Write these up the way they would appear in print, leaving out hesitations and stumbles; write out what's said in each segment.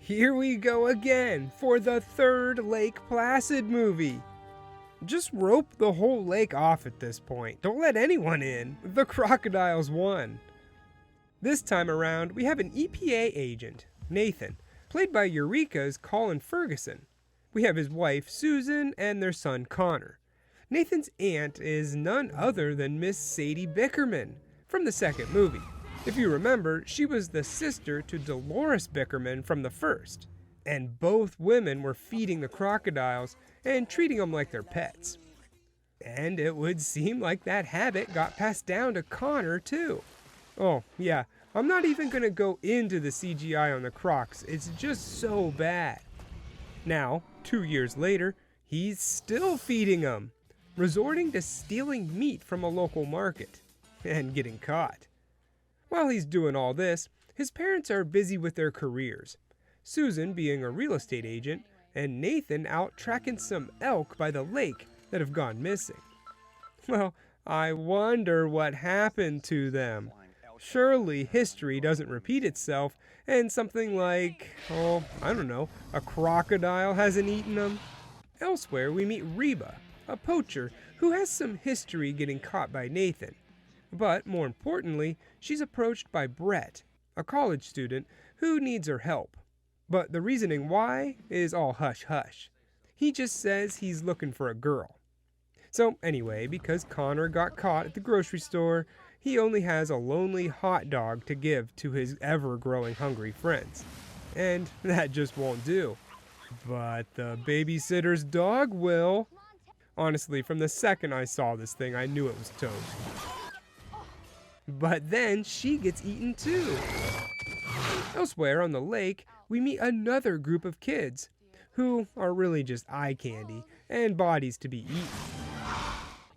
Here we go again for the third Lake Placid movie. Just rope the whole lake off at this point. Don't let anyone in. The crocodiles won. This time around, we have an EPA agent, Nathan, played by Eureka's Colin Ferguson. We have his wife, Susan, and their son, Connor. Nathan's aunt is none other than Miss Sadie Bickerman from the second movie. If you remember, she was the sister to Dolores Bickerman from the first, and both women were feeding the crocodiles and treating them like their pets. And it would seem like that habit got passed down to Connor too. Oh yeah, I'm not even going to go into the CGI on the crocs, it's just so bad. Now, 2 years later, he's still feeding them, resorting to stealing meat from a local market, and getting caught. While he's doing all this, his parents are busy with their careers, Susan being a real estate agent, and Nathan out tracking some elk by the lake that have gone missing. Well, I wonder what happened to them. Surely history doesn't repeat itself, and something like, a crocodile hasn't eaten them. Elsewhere, we meet Reba, a poacher who has some history getting caught by Nathan. But more importantly, she's approached by Brett, a college student who needs her help. But the reasoning why is all hush-hush. He just says he's looking for a girl. So anyway, because Connor got caught at the grocery store, he only has a lonely hot dog to give to his ever-growing hungry friends. And that just won't do. But the babysitter's dog will. Honestly, from the second I saw this thing, I knew it was toast. But then she gets eaten too. Elsewhere on the lake, we meet another group of kids who are really just eye candy and bodies to be eaten.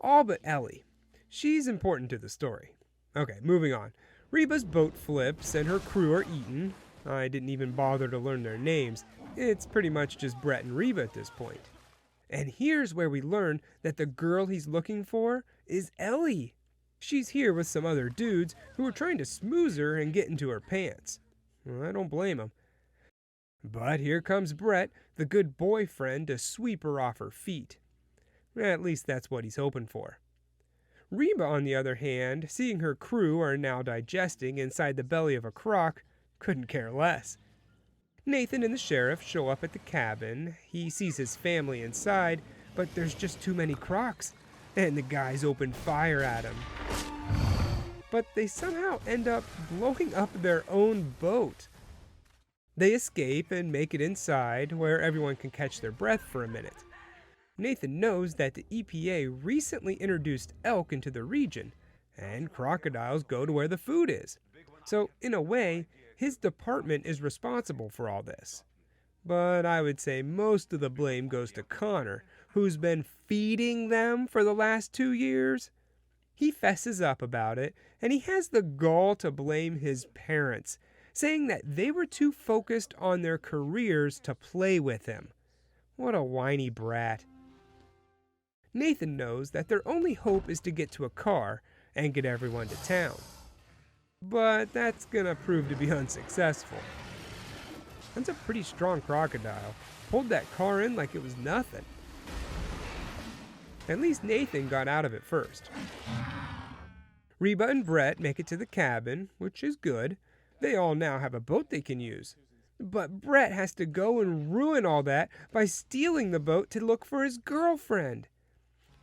All but Ellie. She's important to the story. Okay, moving on. Reba's boat flips and her crew are eaten. I didn't even bother to learn their names. It's pretty much just Brett and Reba at this point. And here's where we learn that the girl he's looking for is Ellie. She's here with some other dudes who are trying to smooze her and get into her pants. Well, I don't blame them. But here comes Brett, the good boyfriend, to sweep her off her feet. At least that's what he's hoping for. Reba, on the other hand, seeing her crew are now digesting inside the belly of a croc, couldn't care less. Nathan and the sheriff show up at the cabin. He sees his family inside, but there's just too many crocs, and the guys open fire at him. But they somehow end up blowing up their own boat. They escape and make it inside, where everyone can catch their breath for a minute. Nathan knows that the EPA recently introduced elk into the region, and crocodiles go to where the food is. So, in a way, his department is responsible for all this. But I would say most of the blame goes to Connor, who's been feeding them for the last 2 years. He fesses up about it, and he has the gall to blame his parents, saying that they were too focused on their careers to play with him. What a whiny brat. Nathan knows that their only hope is to get to a car and get everyone to town. But that's gonna prove to be unsuccessful. That's a pretty strong crocodile. Pulled that car in like it was nothing. At least Nathan got out of it first. Reba and Brett make it to the cabin, which is good. They all now have a boat they can use. But Brett has to go and ruin all that by stealing the boat to look for his girlfriend.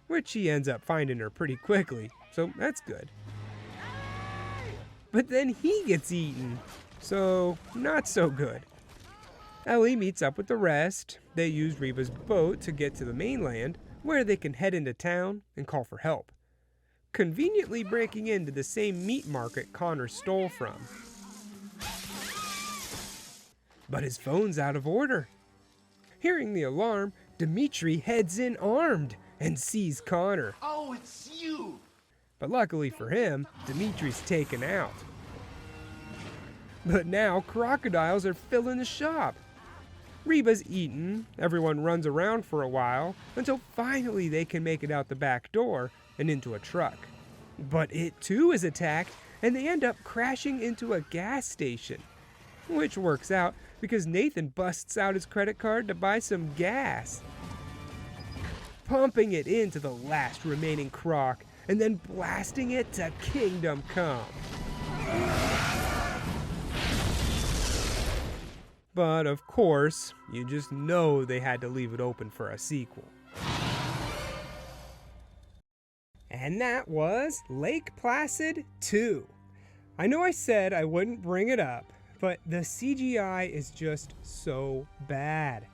Which he ends up finding her pretty quickly, so that's good. But then he gets eaten, so not so good. Ellie meets up with the rest. They use Reba's boat to get to the mainland, where they can head into town and call for help, conveniently breaking into the same meat market Connor stole from. But his phone's out of order. Hearing the alarm, Dimitri heads in armed and sees Connor. Oh, it's you! But luckily for him, Dimitri's taken out. But now crocodiles are filling the shop. Reba's eaten, everyone runs around for a while, until finally they can make it out the back door and into a truck. But it too is attacked, and they end up crashing into a gas station. Which works out, because Nathan busts out his credit card to buy some gas, pumping it into the last remaining croc, and then blasting it to kingdom come. But of course, you just know they had to leave it open for a sequel. And that was Lake Placid 2. I know I said I wouldn't bring it up, but the CGI is just so bad.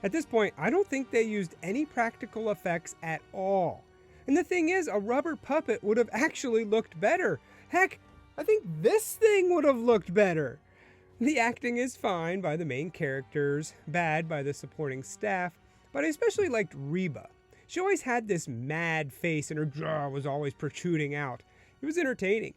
At this point, I don't think they used any practical effects at all. And the thing is, a rubber puppet would have actually looked better. Heck, I think this thing would have looked better. The acting is fine by the main characters, bad by the supporting staff, but I especially liked Reba. She always had this mad face and her jaw was always protruding out. It was entertaining.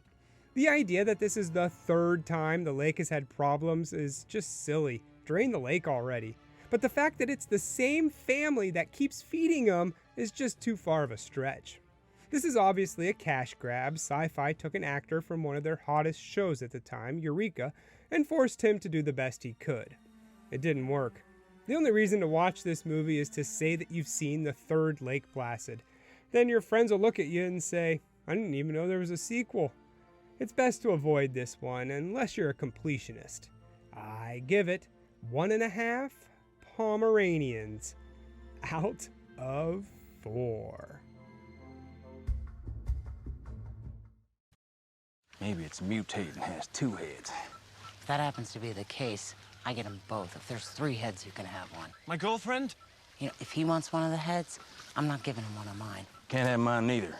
The idea that this is the third time the lake has had problems is just silly. Drain the lake already. But the fact that it's the same family that keeps feeding them is just too far of a stretch. This is obviously a cash grab. Sci-Fi took an actor from one of their hottest shows at the time, Eureka, and forced him to do the best he could. It didn't work. The only reason to watch this movie is to say that you've seen the third Lake Placid. Then your friends will look at you and say, I didn't even know there was a sequel. It's best to avoid this one unless you're a completionist. I give it 1.5 Pomeranians out of 4. Maybe it's mutated and has 2 heads. If that happens to be the case, I get them both. If there's 3 heads, you can have one. My girlfriend? You know, if he wants one of the heads, I'm not giving him one of mine. Can't have mine neither.